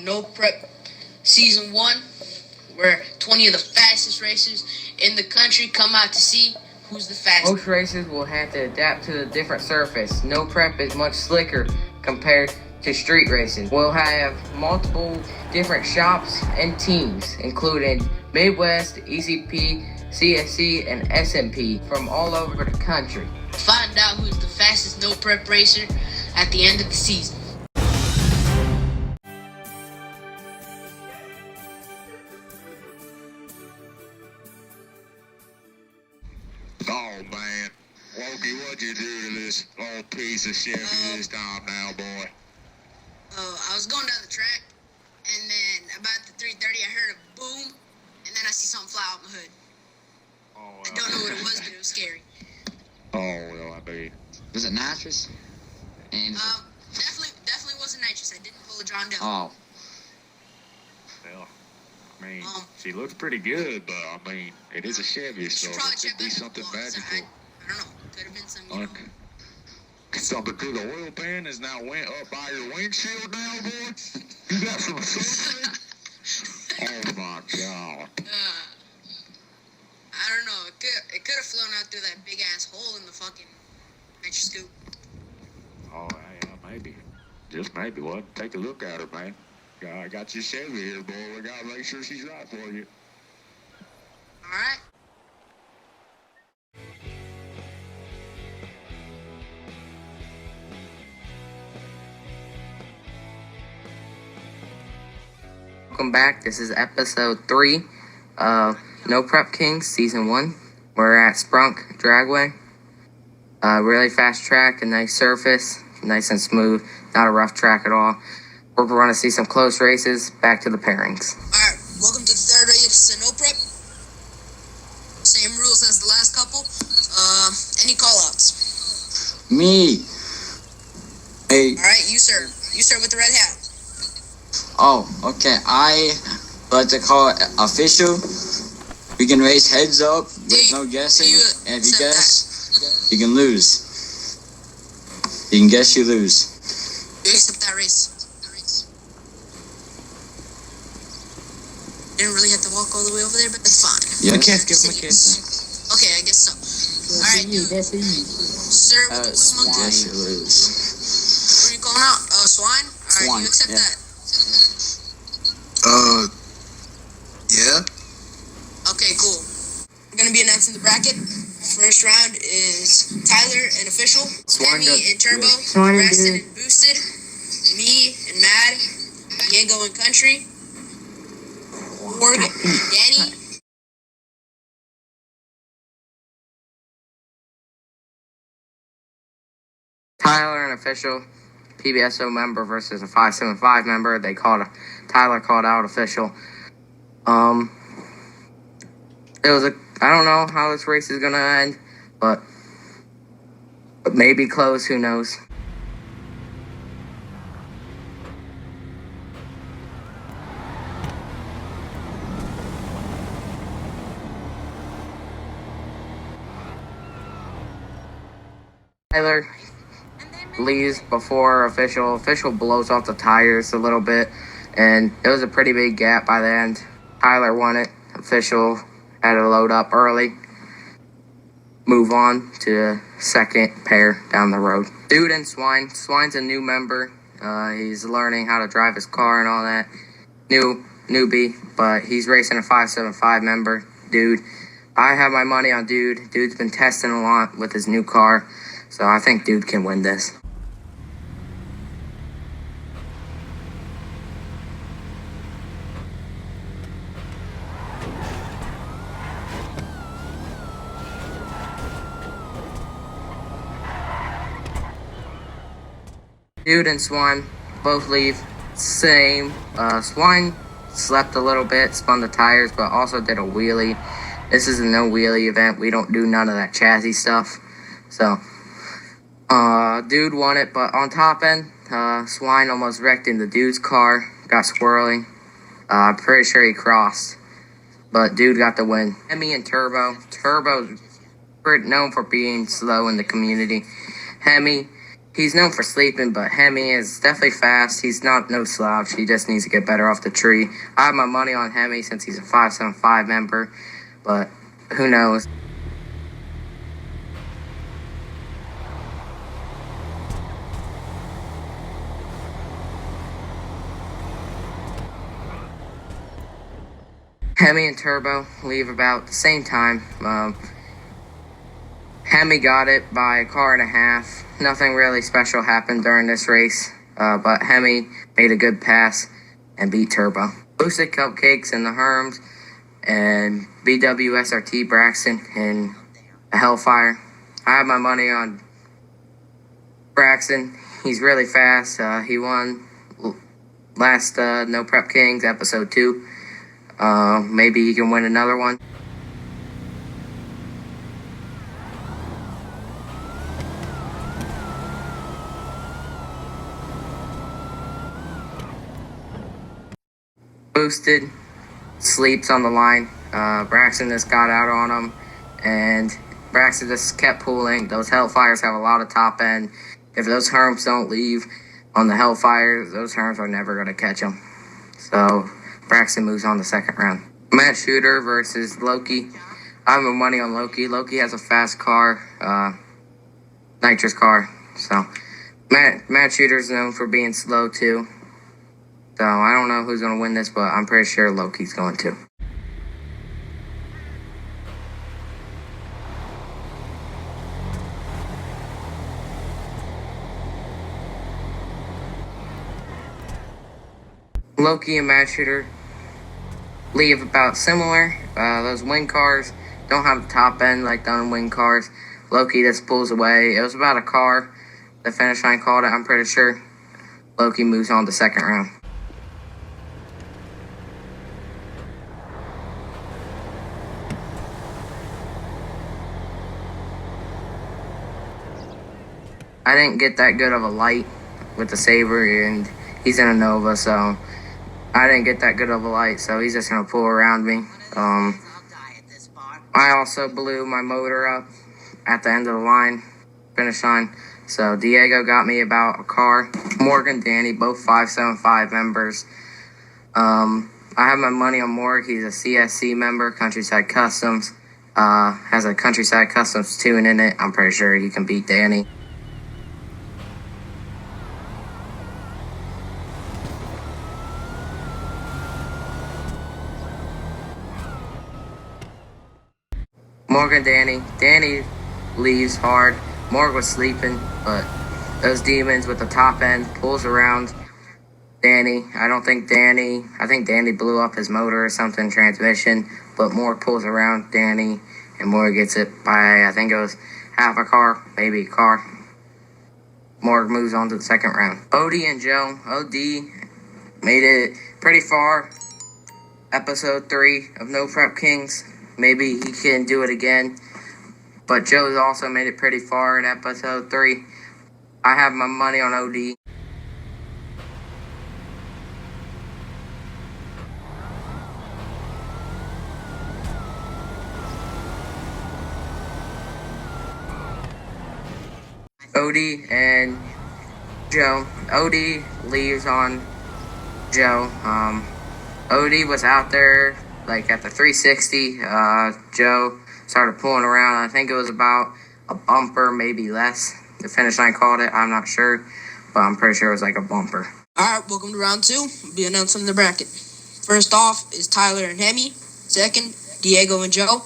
No Prep Season 1, where 20 of the fastest racers in the country come out to see who's the fastest. Most racers will have to adapt to the different surface. No Prep is much slicker compared to street racing. We'll have multiple different shops and teams, including Midwest, ECP, CSC, and SMP from all over the country. Find out who's the fastest No Prep racer at the end of the season. Oh man, Wokey, what'd you do to this old piece of shit this time now, boy? I was going down the track, and then about the 3:30, I heard a boom, and then I see something fly out my hood. Oh, I don't know what it was, but it was scary. Oh, well, I mean, Was it nitrous? And Definitely wasn't nitrous. I didn't pull a John Doe. oh, well, I mean, she looks pretty good, but I mean, it is a Chevy, so it could be something magical. I don't know. Could have been some, Okay. Something through the oil pan is now went up by your windshield now, boy? You got some something? Oh my God. I don't know. It could have flown out through that big ass hole in the fucking nitrous scoop. Oh, yeah, maybe. Just maybe. Well, take a look at her, man. I got your Chevy here, boy. We gotta make sure she's right for you. All right. Welcome back. This is episode 3 of No Prep Kings Season 1. We're at Sprunk Dragway. Really fast track, a nice surface, nice and smooth, not a rough track at all. We're going to see some close races. Back to the pairings. All right. Welcome to the third race of No Prep. Same rules as the last couple. Any call-outs? me. Hey. All right, you sir. You sir with the red hat. Oh, okay. I like to call it official. We can raise heads up with no guessing, and if you guess, you can lose. You can guess, you lose. You accept that race. Didn't really have to walk all the way over there, but that's fine. Yeah. Give him a kiss. Okay, I guess so. All right, dude. That's you. Sir with the blue monkey. Guess, you lose. What are you calling out? Swine? All right, Swine, you accept yeah. that? Yeah? Okay, cool. We're gonna be announcing the bracket. First round is Tyler and Official, Swine Demi and Turbo, Swine Preston dude. and Boosted, me and Mad, Diego and Country, Morgan, Danny, Tyler, an official PBSO member versus a 575 member. Tyler called out official. It was I don't know how this race is gonna end, but maybe close. Who knows? Tyler leaves before official. Official blows off the tires a little bit, and it was a pretty big gap by the end. Tyler won it. Official had to load up early. Move on to the second pair down the road. Dude and Swine. Swine's a new member. He's learning how to drive his car and all that. Newbie, but he's racing a 575 member. Dude, I have my money on Dude. Dude's been testing a lot with his new car, so I think Dude can win this. Dude and Swine both leave same. Swine slept a little bit, spun the tires, but also did a wheelie. This is a no wheelie event. We don't do none of that chassis stuff. So, Dude won it, but on top end, Swine almost wrecked in the Dude's car, got squirrely. Pretty sure he crossed, but Dude got the win. Hemi and Turbo's known for being slow in the community. Hemi, He's known for sleeping, but Hemi is definitely fast. He's not no slouch. He just needs to get better off the tree. I have my money on Hemi since he's a 575 member, but who knows? Hemi and Turbo leave about the same time. Hemi got it by a car and a half. Nothing really special happened during this race, but Hemi made a good pass and beat Turbo. Boosted Cupcakes and the Herms and BWSRT Braxton in a Hellfire. I have my money on Braxton. He's really fast. He won last No Prep Kings episode 2. Maybe he can win another one. Boosted sleeps on the line. Braxton just got out on him, and Braxton just kept pulling. Those Hellfires have a lot of top end. If those Herms don't leave on the Hellfire, those Herms are never going to catch them. So Braxton moves on to the second round. Matt Shooter versus Loki. I have my money on Loki. Loki has a fast car, nitrous car. So Matt Shooter's known for being slow too. So I don't know who's going to win this, but I'm pretty sure Loki's going to. Loki and Matt Shooter leave about similar. Those wing cars don't have the top end like the unwing cars. Loki just pulls away. It was about a car. The finish line called it, I'm pretty sure. Loki moves on to second round. I didn't get that good of a light with the Saber, and he's in a Nova, so I didn't get that good of a light, so he's just going to pull around me. I also blew my motor up at the end of the line, finish line, so Diego got me about a car. Morgan, Danny, both 575 members. I have my money on Morg. He's a CSC member, Countryside Customs. Has a Countryside Customs tune in it. I'm pretty sure he can beat Danny. Morgan, Danny leaves hard. Morg was sleeping, but those demons with the top end pulls around Danny. I think Danny blew up his motor or something, transmission, but Morg pulls around Danny, and Morg gets it by, I think it was half a car, maybe a car. Morg moves on to the second round. Odie and Joe. OD made it pretty far. Episode 3 of No Prep Kings. Maybe he can do it again. But Joe's also made it pretty far in episode 3. I have my money on OD. OD and Joe. OD leaves on Joe. OD was out there like at the 360. Joe started pulling around. I think it was about a bumper, maybe less. The finish line called it. I'm not sure, but I'm pretty sure it was like a bumper. All right, welcome to round 2. We'll be announcing the bracket. First off is Tyler and Hemi. Second, Diego and Joe.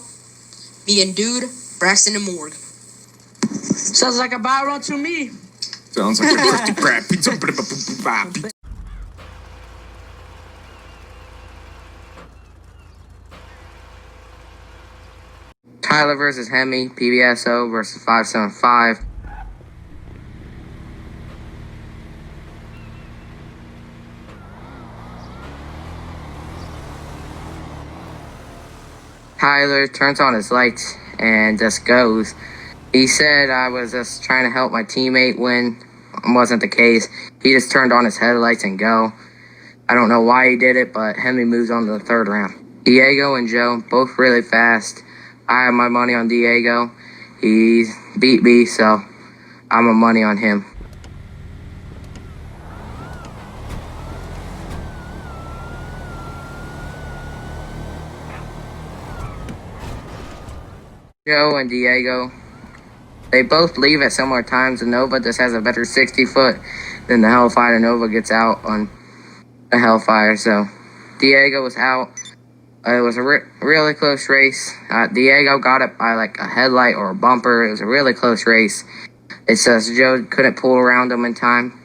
Me and Dude, Braxton and Morg. Sounds like a bad round to me. Sounds like a crusty crap. Pizza. Tyler versus Hemi, PBSO versus 575. Tyler turns on his lights and just goes. He said I was just trying to help my teammate win. It wasn't the case. He just turned on his headlights and go. I don't know why he did it, but Hemi moves on to the third round. Diego and Joe, both really fast. I have my money on Diego. He beat me, so I'm a money on him. Joe and Diego, they both leave at similar times, and Nova just has a better 60 foot than the Hellfire. Nova gets out on the Hellfire, so Diego was out. It was a really close race. Diego got it by like a headlight or a bumper. It was a really close race. It says Joe couldn't pull around him in time,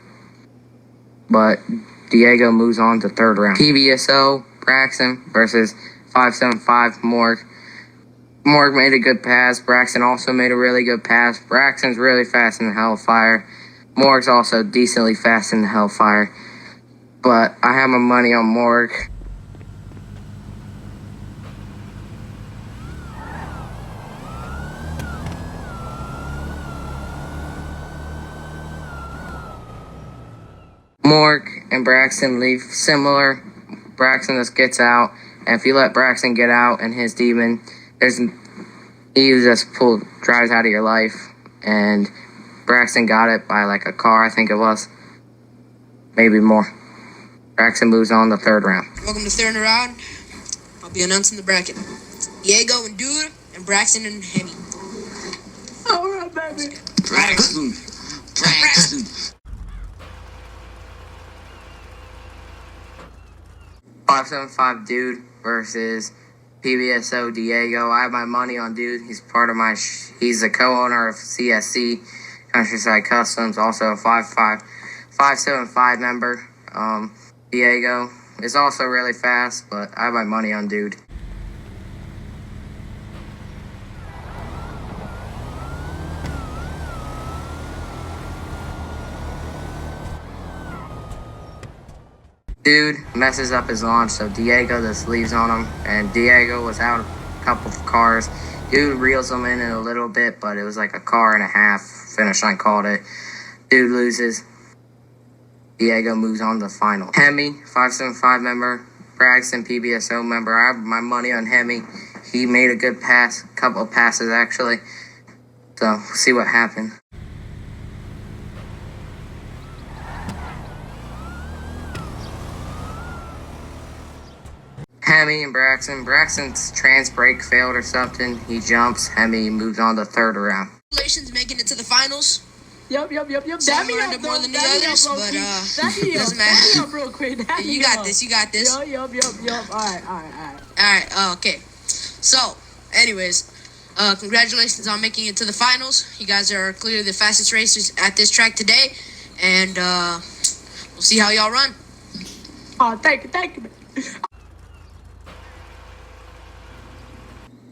but Diego moves on to third round. PBSO, Braxton versus 575, Morg. Morg made a good pass. Braxton also made a really good pass. Braxton's really fast in the Hellfire. Morg's also decently fast in the Hellfire. But I have my money on Morg. Morg and Braxton leave similar. Braxton just gets out, and if you let Braxton get out and his demon, he just drives out of your life. And Braxton got it by like a car, I think it was, maybe more. Braxton moves on to third round. Welcome to third round. I'll be announcing the bracket. Diego and Dude, and Braxton and Hemi. All right, baby. Braxton. 575 Dude versus PBSO Diego. I have my money on Dude. He's part of he's a co-owner of CSC, Countryside Customs, also a 575 member. Diego is also really fast, but I have my money on Dude. Dude messes up his launch, so Diego just leaves on him, and Diego was out a couple of cars. Dude reels him in a little bit, but it was like a car and a half. Finish line called it. Dude loses. Diego moves on to the final. Hemi, 575 member. Braxton, PBSO member. I have my money on Hemi. He made a good pass, a couple of passes actually. So, we'll see what happens. Hemi and Braxton. Braxton's trans brake failed or something. He jumps. Hemi moves on to third round. Congratulations making it to the finals. Yup. Some earned it more than the others, but doesn't matter. Real quick. You got this. Yup. Alright, okay. So, anyways, congratulations on making it to the finals. You guys are clearly the fastest racers at this track today, and we'll see how y'all run. Oh, thank you.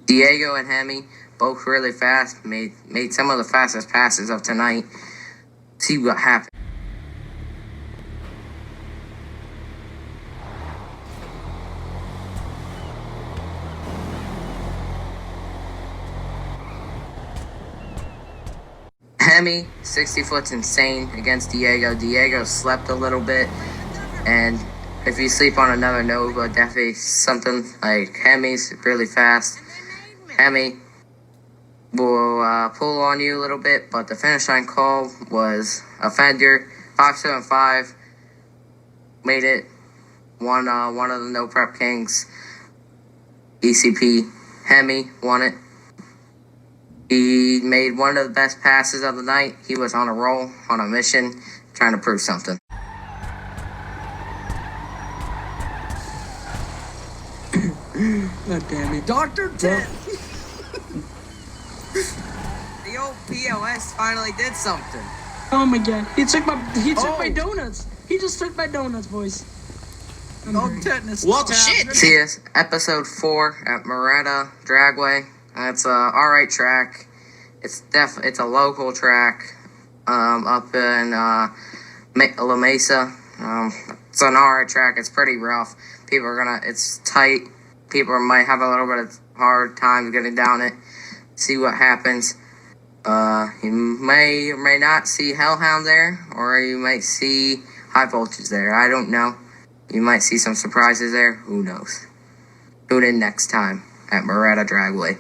Diego and Hemi, both really fast, made some of the fastest passes of tonight. See what happens. Hemi, 60 foot's insane against Diego. Diego slept a little bit, and if you sleep on another Nova, definitely something like Hemi's really fast. Hemi will pull on you a little bit, but the finish line call was a fender. 575 made it. One of the No Prep Kings. ECP. Hemi won it. He made one of the best passes of the night. He was on a roll, on a mission, trying to prove something. God damn it. Dr. Death. The old POS finally did something. Oh my god. He took my donuts. He just took my donuts, boys. Old tetanus. What shit? See us, episode 4 at Moretta Dragway. It's a alright track. It's a local track up in La Mesa. It's an alright track. It's pretty rough. It's tight. People might have a little bit of hard time getting down it. See what happens. You may or may not see Hellhound there, or you might see High Voltage there. I don't know. You might see some surprises there. Who knows? Tune in next time at Moretta Dragway.